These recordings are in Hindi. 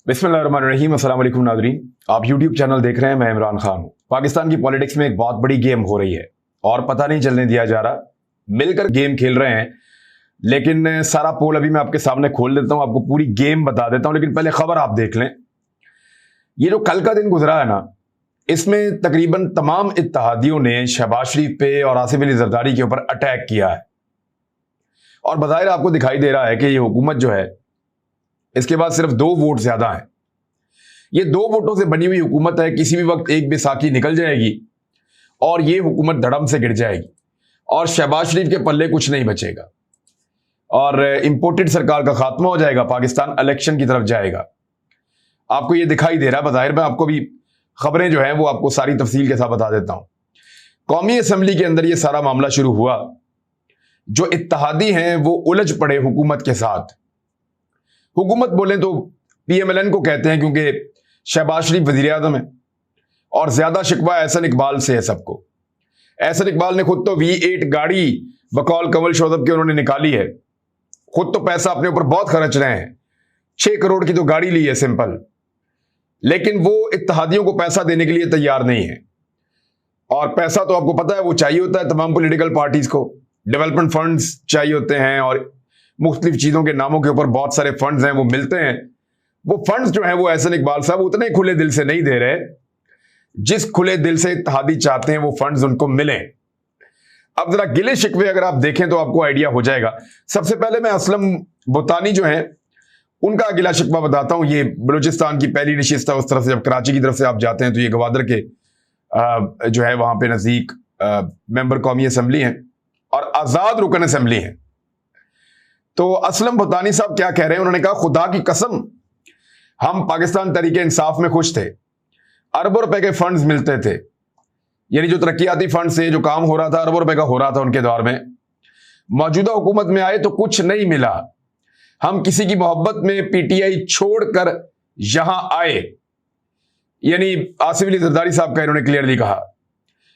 बिस्मिल्लाहिर्रहमानिर्रहीम। अस्सलाम वालेकुम नाज़रीन, आप यूट्यूब चैनल देख रहे हैं। मैं इमरान खान हूं। पाकिस्तान की पॉलिटिक्स में एक बहुत बड़ी गेम हो रही है और पता नहीं चलने दिया जा रहा। मिलकर गेम खेल रहे हैं, लेकिन सारा पोल अभी मैं आपके सामने खोल देता हूं, आपको पूरी गेम बता देता हूं। लेकिन पहले खबर आप देख लें। ये जो कल का दिन गुजरा है ना, इसमें तकरीबन तमाम इत्तेहादियों ने शहबाज शरीफ पे और आसिफ अली जरदारी के ऊपर अटैक किया है और बज़ाहिर आपको दिखाई दे रहा है कि ये हुकूमत जो है, इसके बाद सिर्फ 2 वोट ज्यादा हैं। ये 2 वोटों से बनी हुई हुकूमत है। किसी भी वक्त एक बैसाखी निकल जाएगी और ये हुकूमत धड़म से गिर जाएगी और शहबाज शरीफ के पल्ले कुछ नहीं बचेगा और इंपोर्टेड सरकार का खात्मा हो जाएगा। पाकिस्तान इलेक्शन की तरफ जाएगा। आपको ये दिखाई दे रहा है। बज़ाहिर मैं आपको भी खबरें जो हैं वो आपको सारी तफसील के साथ बता देता हूं। कौमी असम्बली के अंदर ये सारा मामला शुरू हुआ। जो इत्तेहादी हैं वो उलझ पड़े हुकूमत के साथ। हुकूमत बोले तो PMLN को कहते हैं, क्योंकि शहबाज शरीफ वजीर आज़म है और ज्यादा शिकवा एहसन इकबाल से है सबको। एहसन इकबाल ने खुद तो V8 गाड़ी बकौल कंवल शोजब के उन्होंने निकाली है। खुद तो पैसा अपने ऊपर बहुत खर्च रहे हैं। 6 करोड़ की तो गाड़ी ली है सिंपल, लेकिन वो इत्तेहादियों को पैसा देने के लिए तैयार नहीं है। और पैसा तो आपको पता है वो चाहिए होता है तमाम पॉलिटिकल पार्टीज को। डेवलपमेंट फंड्स चाहिए होते हैं और मुख्तलिफ चीजों के नामों के ऊपर बहुत सारे फंड्स हैं, वो मिलते हैं। वो फंड्स जो हैं वो एहसन इकबाल साहब उतने खुले दिल से नहीं दे रहे जिस खुले दिल से इत्तेहादी चाहते हैं वो फंड्स उनको मिले। अब जरा गिले शिकवे अगर आप देखें तो आपको आइडिया हो जाएगा। सबसे पहले मैं असलम बुतानी जो है उनका गिला शिकवा बताता हूं। ये बलूचिस्तान की पहली नशिस्त है। उस तरफ से जब कराची की तरफ से आप जाते हैं तो ये गवादर के जो है वहां पे नजदीक मेंबर कौमी असम्बली हैं और आजाद रुकन असम्बली हैं। तो असलम बुतानी साहब क्या कह रहे हैं? उन्होंने कहा, खुदा की कसम हम पाकिस्तान तरीके इंसाफ में खुश थे। अरबों रुपए के फंड्स मिलते थे, यानी जो तरक्याती फंड से जो काम हो रहा था अरबों रुपए का हो रहा था उनके दौर में। मौजूदा हुकूमत में आए तो कुछ नहीं मिला। हम किसी की मोहब्बत में PTI छोड़कर यहां आए, यानी आसिफ अली जरदारी साहब का इन्होंने क्लियरली कहा।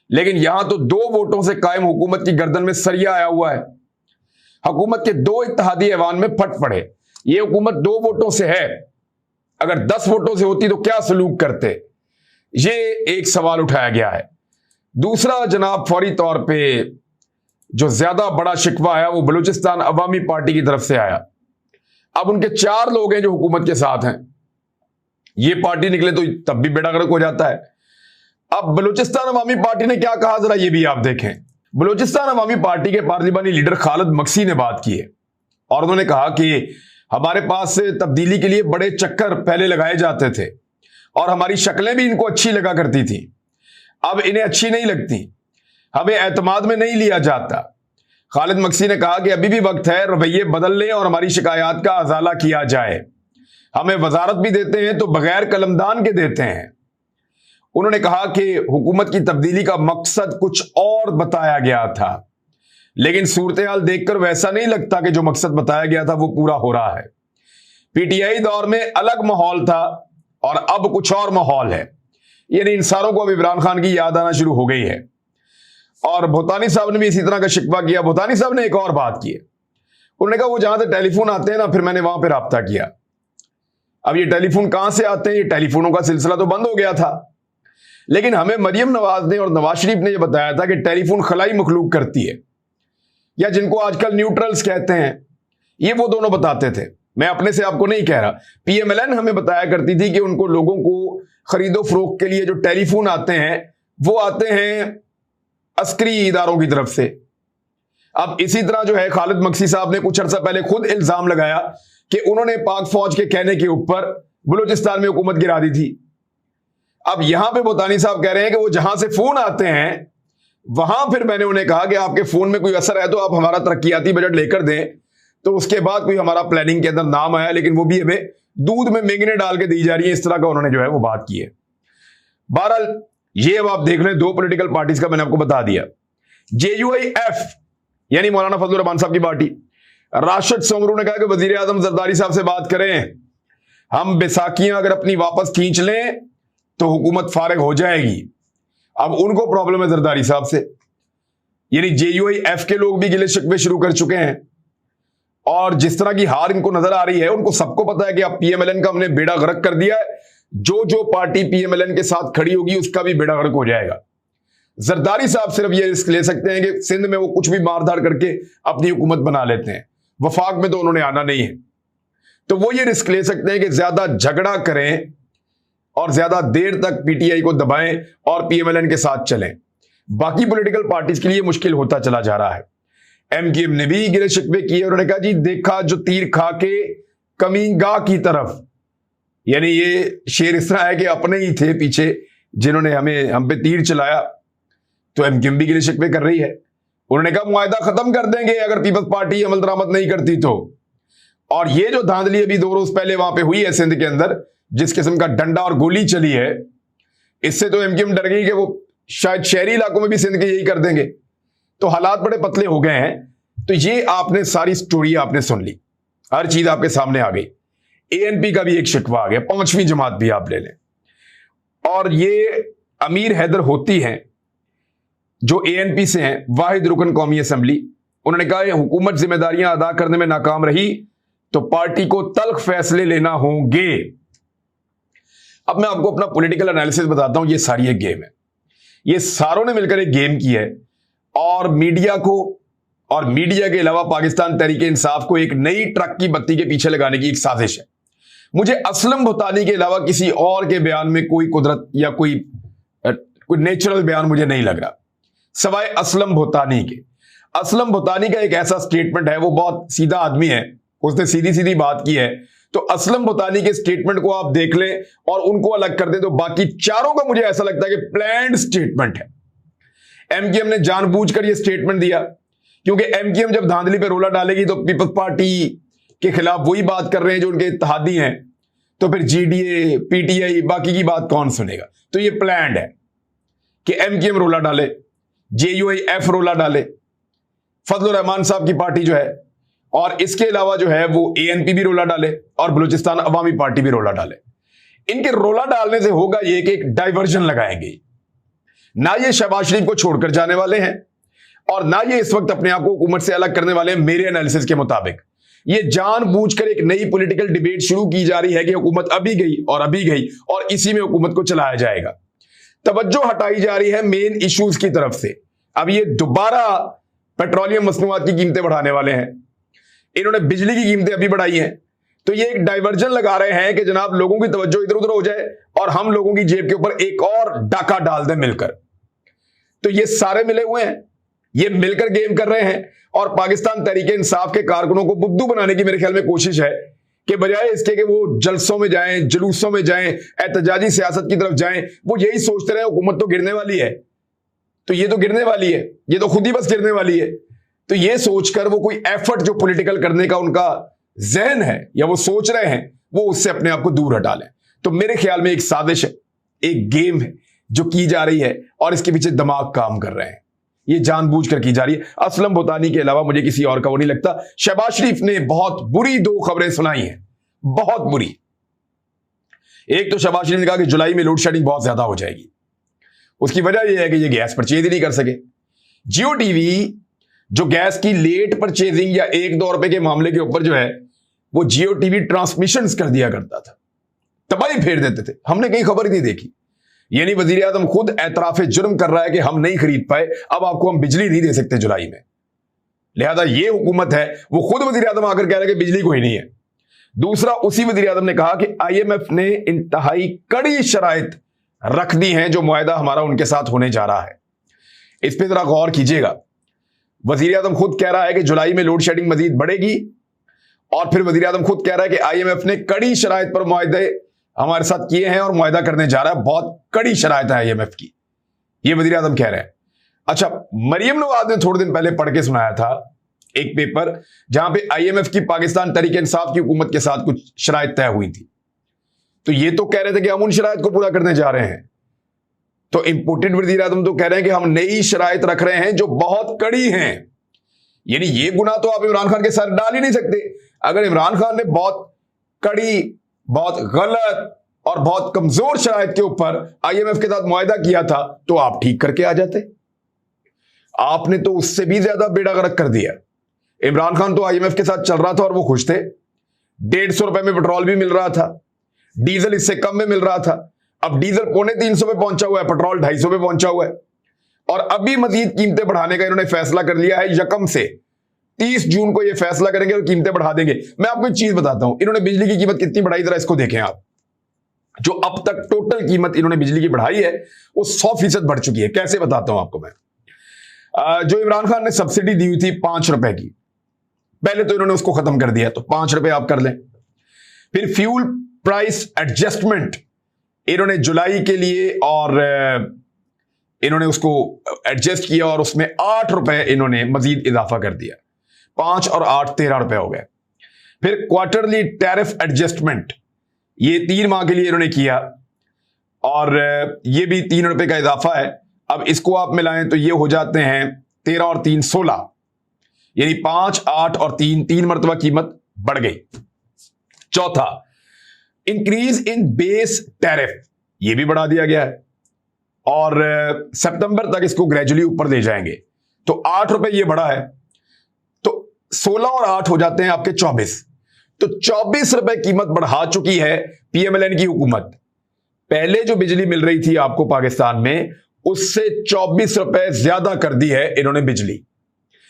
लेकिन यहां तो 2 वोटों से कायम हुकूमत की गर्दन में सरिया आया हुआ है। हुकूमत के 2 इत्तेहादी ऐवान में फट पड़े। ये हुकूमत 2 वोटों से है। अगर 10 वोटों से होती तो क्या सलूक करते? ये एक सवाल उठाया गया है। दूसरा जनाब, फौरी तौर पे जो ज्यादा बड़ा शिकवा आया वो बलूचिस्तान अवामी पार्टी की तरफ से आया। अब उनके 4 लोग हैं जो हुकूमत के साथ हैं। ये पार्टी निकले तो तब भी बेड़ा गर्क हो जाता है। अब बलूचिस्तान अवामी पार्टी ने क्या कहा, जरा ये भी आप देखें। बलूचिस्तान अवामी पार्टी के पार्लिमानी लीडर खालिद मक्सी ने बात की है और उन्होंने कहा कि हमारे पास से तब्दीली के लिए बड़े चक्कर पहले लगाए जाते थे और हमारी शक्लें भी इनको अच्छी लगा करती थी। अब इन्हें अच्छी नहीं लगती, हमें एतमाद में नहीं लिया जाता। खालिद मक्सी ने कहा कि अभी भी वक्त है रवैये बदल लें और हमारी शिकायत का अजाला किया जाए। हमें वजारत भी देते हैं तो बगैर कलमदान के देते हैं। उन्होंने कहा कि हुकूमत की तब्दीली का मकसद कुछ और बताया गया था, लेकिन सूरत हाल देखकर वैसा नहीं लगता कि जो मकसद बताया गया था वो पूरा हो रहा है। PTI दौर में अलग माहौल था और अब कुछ और माहौल है। यानी इन सारों को अब इमरान खान की याद आना शुरू हो गई है। और भूतानी साहब ने भी इसी तरह का शिकवा किया। भूतानी साहब ने एक और बात की है। उन्होंने कहा वो जहां से टेलीफोन आते हैं ना, फिर मैंने वहां पर राब्ता किया। अब ये टेलीफोन कहां से आते हैं? ये टेलीफोनों का सिलसिला तो बंद हो गया था, लेकिन हमें मरियम नवाज ने और नवाज शरीफ ने यह बताया था कि टेलीफोन खलाई मखलूक करती है, या जिनको आजकल न्यूट्रल्स कहते हैं, ये वो दोनों बताते थे। मैं अपने से आपको नहीं कह रहा। PMLN हमें बताया करती थी कि उनको लोगों को खरीदो फरोख्त के लिए जो टेलीफोन आते हैं वो आते हैं अस्करी इदारों की तरफ से। अब इसी तरह जो है खालिद मक्सी साहब ने कुछ अर्सा पहले खुद इल्जाम लगाया कि उन्होंने पाक फौज के कहने के ऊपर बलूचिस्तान में हुकूमत गिरा दी थी। अब यहां पे बोतानी साहब कह रहे हैं कि वो जहां से फोन आते हैं वहां फिर मैंने उन्हें कहा कि आपके फोन में कोई असर है तो आप हमारा तरक्याती बजट लेकर दें। तो उसके बाद कोई हमारा प्लानिंग के अंदर नाम आया, लेकिन वो भी हमें दूध में मेंगने डाल के दी जा रही है। इस तरह का उन्होंने जो है वो बात की है। बहरहाल ये अब आप देख रहे हैं 2 पॉलिटिकल पार्टीज का मैंने आपको बता दिया। JUIF यानी मौलाना फजलुर रहमान साहब की पार्टी, राशिद सोमरू ने कहा कि वजीर आजम जरदारी साहब से बात करें, हम बैसाखियां अगर अपनी वापस खींच लें तो हुकूमत फारिग हो जाएगी। अब उनको प्रॉब्लम है जरदारी साहब से, यानी JUIF के लोग भी गिले शिकवे शुरू कर चुके हैं और जिस तरह की हार इनको नजर आ रही है, उनको सबको पता है कि अब पीएमएलएन का हमने बेड़ा गर्क कर दिया है। जो जो पार्टी पीएमएलएन के साथ खड़ी होगी उसका भी बेड़ा गर्क हो जाएगा। जरदारी साहब सिर्फ ये रिस्क ले सकते हैं कि सिंध में वो कुछ भी मारधाड़ करके अपनी हुकूमत बना लेते हैं। वफाक में तो उन्होंने आना नहीं है, तो वो ये रिस्क ले सकते हैं कि ज्यादा झगड़ा करें और ज्यादा देर तक पीटीआई को दबाएं और पीएमएलएन के साथ चलें। बाकी पॉलिटिकल पार्टीज के लिए मुश्किल होता चला जा रहा है। एमकेएम ने भी गिले शिकवे किए। उन्होंने कहा जी देखा जो तीर खा के कमीनगाह की तरफ, यानी ये शेर इस तरह है कि अपने ही थे पीछे जिन्होंने हम पे तीर चलाया। तो एमकेएम भी गिले शिकवे कर रही है। उन्होंने कहा मुआहदा खत्म कर देंगे अगर पीपल्स पार्टी अमल दरामद नहीं करती तो। और ये जो धांधली अभी 2 रोज पहले वहां पे हुई है सिंध के अंदर, जिस किस्म का डंडा और गोली चली है, इससे तो एमकेएम डर गई कि वो शायद शहरी इलाकों में भी सिंध के यही कर देंगे। तो हालात बड़े पतले हो गए हैं। तो ये आपने सारी स्टोरी आपने सुन ली, हर चीज आपके सामने आ गई। एएनपी का भी एक शिकवा आ गया, 5वीं जमात भी आप ले लें। और ये अमीर हैदर होती हैं जो एएनपी से हैं, वाहिद रुकन कौमी असेंबली। उन्होंने कहा हुकूमत जिम्मेदारियां अदा करने में नाकाम रही तो पार्टी को तल्ख फैसले लेना होंगे। अब मैं आपको अपना पॉलिटिकल एनालिसिस बताता हूं। ये सारी एक गेम है, ये सारों ने मिलकर एक गेम की है और मीडिया को और मीडिया के अलावा पाकिस्तान तहरीक इंसाफ को एक नई ट्रक की बत्ती के पीछे लगाने की एक साजिश है। मुझे असलम भुतानी के अलावा किसी और के बयान में कोई कुदरत या कोई नेचुरल बयान मुझे नहीं लग रहा सवाए असलम भुतानी के। असलम भुतानी का एक ऐसा स्टेटमेंट है, वो बहुत सीधा आदमी है, उसने सीधी सीधी बात की है। तो असलम भुतानी के स्टेटमेंट को आप देख लें और उनको अलग कर दें तो बाकी चारों का मुझे ऐसा लगता है कि प्लान्ड स्टेटमेंट है। एमकेएम ने जानबूझकर यह स्टेटमेंट दिया क्योंकि एमकेएम जब धांधली पे रोला डालेगी तो पीपल्स पार्टी के खिलाफ वही बात कर रहे हैं जो उनके इत्तेहादी हैं, तो फिर जीडीए पीटीआई बाकी की बात कौन सुनेगा। तो ये प्लान्ड है कि एमकेएम रोला डाले, जेयूआईएफ रोला डाले, फजलुर रहमान साहब की पार्टी जो है, और इसके अलावा जो है वो एएनपी भी रोला डाले और बलूचिस्तान अवामी पार्टी भी रोला डाले। इनके रोला डालने से होगा ये कि एक डाइवर्जन लगाएंगे। ना ये शहबाज शरीफ को छोड़कर जाने वाले हैं और ना ये इस वक्त अपने आप को हुकूमत से अलग करने वाले हैं। मेरे एनालिसिस के मुताबिक ये जानबूझकर एक नई पॉलिटिकल डिबेट शुरू की जा रही है कि हुकूमत अभी गई और इसी में हुकूमत को चलाया जाएगा। तवज्जो हटाई जा रही है मेन इश्यूज की तरफ से। अब ये दोबारा पेट्रोलियम मसनूआत की कीमतें बढ़ाने वाले हैं, इन्होंने बिजली की कीमतें अभी बढ़ाई हैं। तो ये एक डाइवर्जन लगा रहे हैं कि जनाब लोगों की तवज्जो इधर उधर हो जाए और हम लोगों की जेब के ऊपर एक और डाका डाल दें मिलकर। तो ये सारे मिले हुए हैं, ये मिलकर गेम कर रहे हैं और पाकिस्तान तहरीक इंसाफ के कारकुनों को बुद्धू बनाने की मेरे ख्याल में कोशिश है कि बजाय इसके कि वो जलसों में जाएं, जुलूसों में जाएं, एहतजाजी सियासत की तरफ जाएं, वो यही सोचते रहे हुकूमत तो गिरने वाली है, तो ये तो गिरने वाली है, ये तो खुद ही बस गिरने वाली है। तो ये सोचकर वो कोई एफर्ट जो पॉलिटिकल करने का उनका जहन है या वो सोच रहे हैं, वो उससे अपने आप को दूर हटा लें। तो मेरे ख्याल में एक साजिश है, एक गेम है जो की जा रही है और इसके पीछे दिमाग काम कर रहे हैं। ये जानबूझकर की जा रही है। असलम भुतानी के अलावा मुझे किसी और का वो नहीं लगता। शहबाज शरीफ ने बहुत बुरी 2 खबरें सुनाई हैं, बहुत बुरी। एक तो शहबाज शरीफ ने कहा कि जुलाई में लोड शेडिंग बहुत ज्यादा हो जाएगी। उसकी वजह यह है कि ये गैस परचेज ही नहीं कर सके। जियो टीवी जो गैस की लेट परचेजिंग या 1-2 रुपए के मामले के ऊपर जो है वो जियो टीवी ट्रांसमिशंस कर दिया करता था, तबाही फेर देते थे, हमने कहीं खबर नहीं देखी। यानी वजीर आजम खुद एतराफे जुर्म कर रहा है कि हम नहीं खरीद पाए, अब आपको हम बिजली नहीं दे सकते जुलाई में। लिहाजा ये हुकूमत है, वो खुद वजीर आजम आकर कह रहा है कि बिजली कोई नहीं है। दूसरा, उसी वजीर आजम ने कहा कि आईएमएफ ने इंतहाई कड़ी शराइत रख दी हैं जो मुआहदा हमारा उनके साथ होने जा रहा है। इस पर जरा गौर कीजिएगा। वजीर आजम खुद कह रहा है कि जुलाई में लोड शेडिंग मजीद बढ़ेगी और फिर वजीर आजम खुद कह रहा है कि आईएमएफ ने कड़ी शराइत पर मुआहदे हमारे साथ किए हैं और मुआहदा करने जा रहा है, बहुत कड़ी शराइत है आईएमएफ की, ये वजीर आजम कह रहे हैं। अच्छा, मरियम नवाज ने थोड़े दिन पहले पढ़ के सुनाया था एक पेपर जहां पे आईएमएफ की पाकिस्तान तहरीक इंसाफ की हुकूमत के साथ कुछ शराइत तय हुई थी। तो ये तो कह रहे थे कि हम उन शराइत को पूरा करने जा रहे हैं। तो इंपोर्टेड वजीर आजम तो कह रहे हैं कि हम नई शराइत रख रहे हैं जो बहुत कड़ी हैं। यानी ये गुनाह तो आप इमरान खान के सर डाल ही नहीं सकते। अगर इमरान खान ने बहुत कड़ी, बहुत गलत और बहुत कमजोर शराइत के ऊपर आईएमएफ के साथ मुआहदा किया था तो आप ठीक करके आ जाते। आपने तो उससे भी ज्यादा बेड़ा गर्क कर दिया। इमरान खान तो आईएमएफ के साथ चल रहा था और वो खुश थे। 150 रुपए में पेट्रोल भी मिल रहा था, डीजल इससे कम में मिल रहा था। अब डीजल 350 पे पहुंचा हुआ है, पेट्रोल 250 पे पहुंचा हुआ है। और अभी मजीद कीमतें बढ़ाने का इन्होंने फैसला कर लिया है। यकम से 30 जून को ये फैसला करेंगे और कीमतें बढ़ा देंगे। मैं आपको एक चीज बताता हूं, इन्होंने बिजली की कीमत कितनी बढ़ाई, जरा इसको देखें आप। जो अब तक टोटल कीमत इन्होंने बिजली की बढ़ाई है वो 100% बढ़ चुकी है। कैसे बताता हूं आपको मैं। जो इमरान खान ने सब्सिडी दी हुई थी 5 रुपए की, पहले तो इन्होंने उसको खत्म कर दिया, तो 5 रुपए आप कर लें। फिर फ्यूल प्राइस एडजस्टमेंट इन्होंने जुलाई के लिए और इन्होंने उसको एडजस्ट किया और उसमें 8 रुपए इन्होंने मजीद इजाफा कर दिया। 5 और 8 13 रुपए हो गए। फिर क्वार्टरली टैरिफ एडजस्टमेंट ये 3 माह के लिए इन्होंने किया और ये भी 3 रुपए का इजाफा है। अब इसको आप मिलाएं तो ये हो जाते हैं 13 और 3 16, यानी 5 8 और 3 मरतबा कीमत बढ़ गई। चौथा, इंक्रीज इन बेस टैरिफ ये भी बढ़ा दिया गया है और सितंबर तक इसको ग्रेजुअली ऊपर ले जाएंगे। तो 8 रुपए ये बढ़ा है, तो 16 और 8 हो जाते हैं आपके 24। तो 24 रुपए कीमत बढ़ा चुकी है पीएमएलएन की हुकूमत। पहले जो बिजली मिल रही थी आपको पाकिस्तान में, उससे 24 रुपए ज्यादा कर दी है इन्होंने बिजली,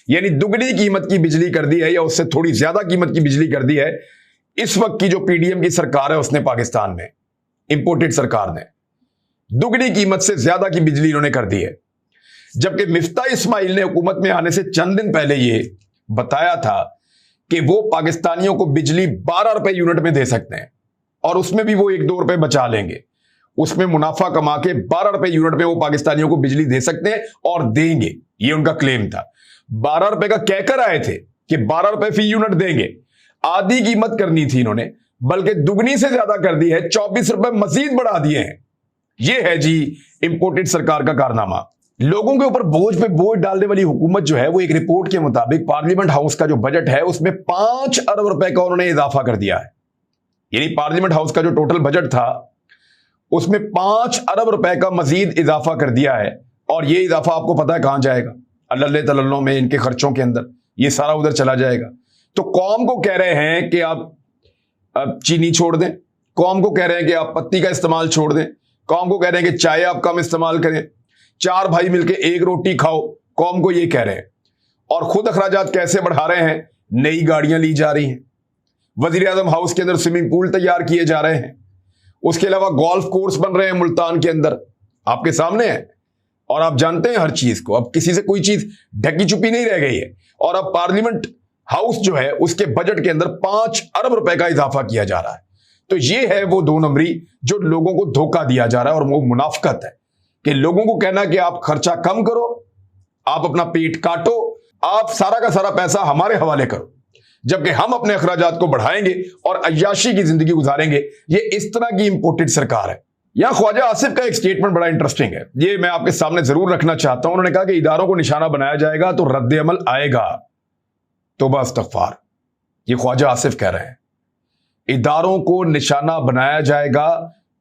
यानी दुगनी कीमत की बिजली कर दी है या उससे थोड़ी ज्यादा कीमत की बिजली कर दी है। इस वक्त की जो पीडीएम की सरकार है उसने पाकिस्तान में, इंपोर्टेड सरकार ने दुगनी कीमत से ज्यादा की बिजली इन्होंने कर दी है। जबकि मिफ्ता इस्माइल ने हुकूमत में आने से चंद दिन पहले ये बताया था कि वो पाकिस्तानियों को बिजली 12 रुपए यूनिट में दे सकते हैं और उसमें भी वो 1-2 रुपए बचा लेंगे। उसमें मुनाफा कमा के 12 रुपए यूनिट में वो पाकिस्तानियों को बिजली दे सकते हैं और देंगे, ये उनका क्लेम था। 12 रुपए का कहकर आए थे कि 12 रुपए फी यूनिट देंगे। आधी कीमत करनी थी इन्होंने, बल्कि दुगनी से ज्यादा कर दी है, 24 रुपए मजीद बढ़ा दिए हैं। ये है जी इंपोर्टेड सरकार का कारनामा। लोगों के ऊपर बोझ पे बोझ डालने वाली हुकूमत जो है वो एक रिपोर्ट के मुताबिक पार्लियामेंट हाउस का जो बजट है उसमें 5 अरब रुपए का उन्होंने इजाफा कर दिया है। यानी पार्लियामेंट हाउस का जो टोटल बजट था उसमें 5 अरब रुपए का मजीद इजाफा कर दिया है। और ये इजाफा आपको पता है कहां जाएगा? अल्लल्ले तल्लल्लों में, इनके खर्चों के अंदर ये सारा उधर चला जाएगा। तो कौम को कह रहे हैं कि आप चीनी छोड़ दें, कौम को कह रहे हैं कि आप पत्ती का इस्तेमाल छोड़ दें, कौम को कह रहे हैं कि चाय आप कम इस्तेमाल करें, 4 भाई मिलकर 1 रोटी खाओ, कौम को ये कह रहे हैं। और खुद अखराजात कैसे बढ़ा रहे हैं? नई गाड़ियां ली जा रही हैं, वजीर आजम हाउस के अंदर स्विमिंग पूल तैयार किए जा रहे हैं, उसके अलावा गोल्फ कोर्स बन रहे हैं मुल्तान के अंदर, आपके सामने है। और आप जानते हैं हर चीज को, अब किसी से कोई चीज ढकी छुपी नहीं रह गई है। और अब पार्लियामेंट हाउस जो है उसके बजट के अंदर 5 अरब रुपए का इजाफा किया जा रहा है। तो ये है वो 2 नंबरी जो लोगों को धोखा दिया जा रहा है और वो मुनाफकत है कि लोगों को कहना कि आप खर्चा कम करो, आप अपना पेट काटो, आप सारा का सारा पैसा हमारे हवाले करो, जबकि हम अपने अखराजात को बढ़ाएंगे और अय्याशी की जिंदगी गुजारेंगे। ये इस तरह की इंपोर्टेड सरकार है। यहां ख्वाजा आसिफ का एक स्टेटमेंट बड़ा इंटरेस्टिंग है, ये मैं आपके सामने जरूर रखना चाहता हूं। उन्होंने कहा कि इदारों को निशाना बनाया जाएगा तो रद्द अमल आएगा। तौबा इस्तग़फ़ार, ये ख्वाजा आसिफ कह रहे हैं इदारों को निशाना बनाया जाएगा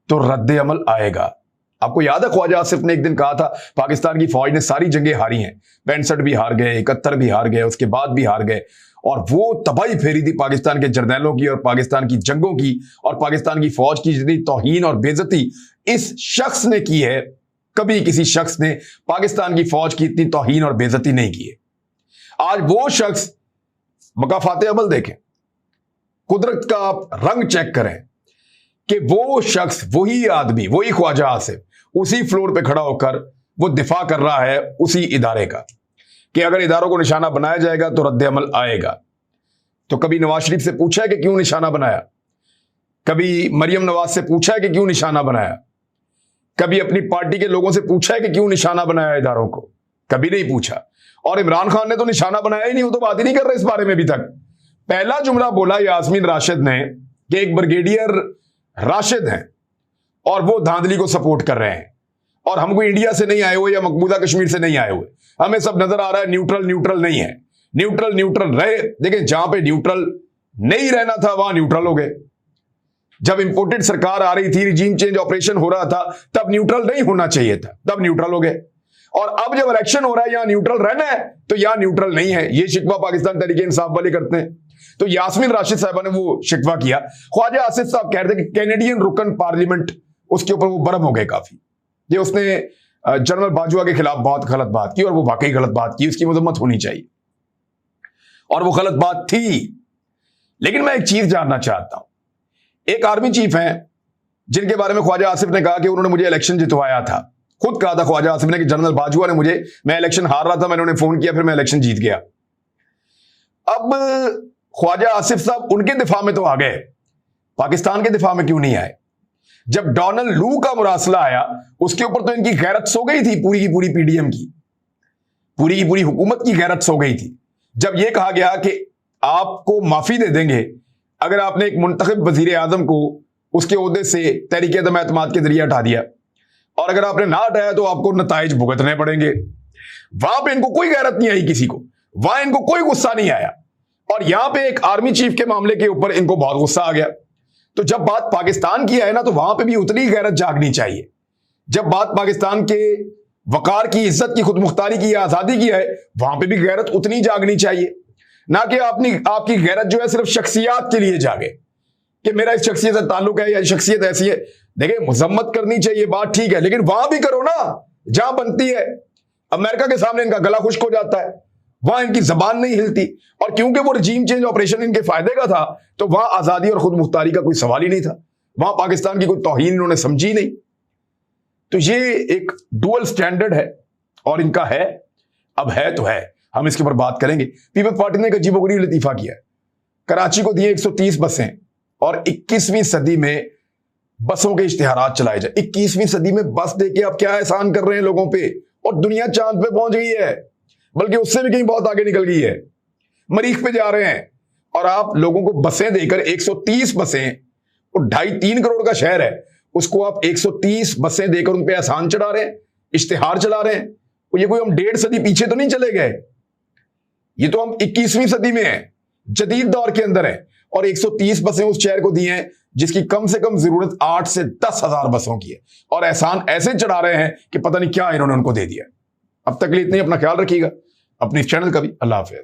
तो रद्द अमल आएगा। आपको याद है ख्वाजा आसिफ ने एक दिन कहा था पाकिस्तान की फौज ने सारी जंगें हारी हैं, 65 भी हार गए, 71 भी हार गए, उसके बाद भी हार गए, और वो तबाही फेरी थी पाकिस्तान के जर्नैलों की और पाकिस्तान की जंगों की और पाकिस्तान की फौज की जितनी तौहीन और बेइज्जती इस शख्स ने की है, कभी किसी शख्स ने पाकिस्तान की फौज की इतनी तौहीन और बेइज्जती नहीं की है। आज वो शख्स, मकाफाते अमल देखें, कुदरत का आप रंग चेक करें कि वो शख्स, वही आदमी, वही ख्वाजा आसिफ उसी फ्लोर पे खड़ा होकर वो दिफा कर रहा है उसी इदारे का कि अगर इदारों को निशाना बनाया जाएगा तो रद्द अमल आएगा। तो कभी नवाज शरीफ से पूछा है कि क्यों निशाना बनाया? कभी मरियम नवाज से पूछा है कि क्यों निशाना बनाया? कभी अपनी पार्टी के लोगों से पूछा है कि क्यों निशाना बनाया इदारों को? कभी नहीं पूछा। और इमरान खान ने तो निशाना बनाया ही नहीं, वो तो बात ही नहीं कर रहे इस बारे में अभी तक। पहला जुमला बोला यास्मीन राशिद ने कि एक ब्रिगेडियर राशिद हैं और वो धांधली को सपोर्ट कर रहे हैं और हम कोई इंडिया से नहीं आए हुए या मकबूजा कश्मीर से नहीं आए हुए, हमें सब नजर आ रहा है न्यूट्रल न्यूट्रल नहीं है, न्यूट्रल न्यूट्रल रहे। देखिए जहां पे न्यूट्रल नहीं रहना था वहां न्यूट्रल हो गए। जब इंपोर्टेड सरकार आ रही थी, रिजीम चेंज ऑपरेशन हो रहा था, तब न्यूट्रल नहीं होना चाहिए था, तब न्यूट्रल हो गए। और अब जब इलेक्शन हो रहा है, यहां न्यूट्रल रहना है, तो यहां न्यूट्रल नहीं है। ये शिकवा पाकिस्तान तहरीक इंसाफ वाले करते हैं। तो यास्मीन राशिद साहबा ने वो शिकवा किया। ख्वाजा आसिफ साहब कह रहे थे कि कैनेडियन रुकन पार्लियामेंट, उसके ऊपर वो बर्म हो गए काफी। ये उसने जनरल बाजवा के खिलाफ बहुत गलत बात की, और वो वाकई गलत बात की, उसकी मजम्मत होनी चाहिए, और वो गलत बात थी। लेकिन मैं एक चीज जानना चाहता हूं। एक आर्मी चीफ हैं जिनके बारे में ख्वाजा आसिफ ने कहा कि उन्होंने मुझे इलेक्शन जितवाया था। खुद कहा था ख्वाजा आसिफ ने कि जनरल बाजवा ने मुझे, मैं इलेक्शन हार रहा था, मैंने उन्हें फोन किया, फिर मैं इलेक्शन जीत गया। अब ख्वाजा आसिफ साहब उनके दिफा में तो आ गए, पाकिस्तान के दिफा में क्यों नहीं आए? जब डोनाल्ड लू का मुरासला आया, उसके ऊपर तो इनकी गैरत सो गई थी, पूरी की पूरी पीडीएम की, पूरी की पूरी हुकूमत की गैरत सो गई थी। जब यह कहा गया कि आपको माफी दे देंगे अगर आपने एक मुंतखब वजीर आजम को उसके ओहदे से तहरीक अदम एतमाद के जरिए हटा दिया, और अगर आपने ना हटाया तो आपको नताइज भुगतने पड़ेंगे। वहां पे इनको कोई गैरत नहीं आई किसी को, वहां इनको कोई गुस्सा नहीं आया, और यहां पे एक आर्मी चीफ के मामले के ऊपर इनको बहुत गुस्सा आ गया। तो जब बात पाकिस्तान की है ना, तो वहां पे भी उतनी गैरत जागनी चाहिए। जब बात पाकिस्तान के वकार की, इज्जत की, खुदमुख्तारी की, आजादी की है, वहां पे भी गैरत उतनी जागनी चाहिए। ना कि आपकी गैरत जो है सिर्फ शख्सियात के लिए जागे कि मेरा इस शख्सियत से ताल्लुक है या शख्सियत ऐसी है। देखिए, मजम्मत करनी चाहिए, बात ठीक है, लेकिन वहां भी करो ना जहां बनती है। अमेरिका के सामने इनका गला खुश्क हो जाता है, वहां इनकी जबान नहीं हिलती, और क्योंकि वो रजीम चेंज ऑपरेशन इनके फायदे का था, तो वहां आजादी और खुद मुख्तारी का कोई सवाल ही नहीं था। वहां पाकिस्तान की कोई तौहीन इन्होंने समझी नहीं। तो ये एक डुअल स्टैंडर्ड है, और इनका है, अब है तो है, हम इसके ऊपर बात करेंगे। पीपल्स पार्टी ने एक अजीबोगरीब लतीफा किया। कराची को दिए 130 बसें, और 21वीं सदी में बसों के इश्तिहारात चलाए जाए। 21वीं सदी में बस देके आप क्या एहसान कर रहे हैं लोगों पे? और दुनिया चांद पे पहुंच गई है, बल्कि उससे भी कहीं बहुत आगे निकल गई है, मरीख पे जा रहे हैं, और आप लोगों को बसें देकर 130 बसें, और 2.5-3 करोड़ का शहर है, उसको आप 130 बसें देकर उन पे एहसान चढ़ा रहे हैं, इश्तिहार चला रहे हैं। और ये कोई हम 1.5 सदी पीछे तो नहीं चले गए, ये तो हम 21वीं सदी में है, जदीद दौर के अंदर है, और 130 बसें उस शहर को दी हैं जिसकी कम से कम जरूरत 8 से 10 हजार बसों की है, और एहसान ऐसे चढ़ा रहे हैं कि पता नहीं क्या इन्होंने उनको दे दिया। अब तक के लिए इतना ही, अपना ख्याल रखिएगा, अपने चैनल का भी। अल्लाह हाफिज।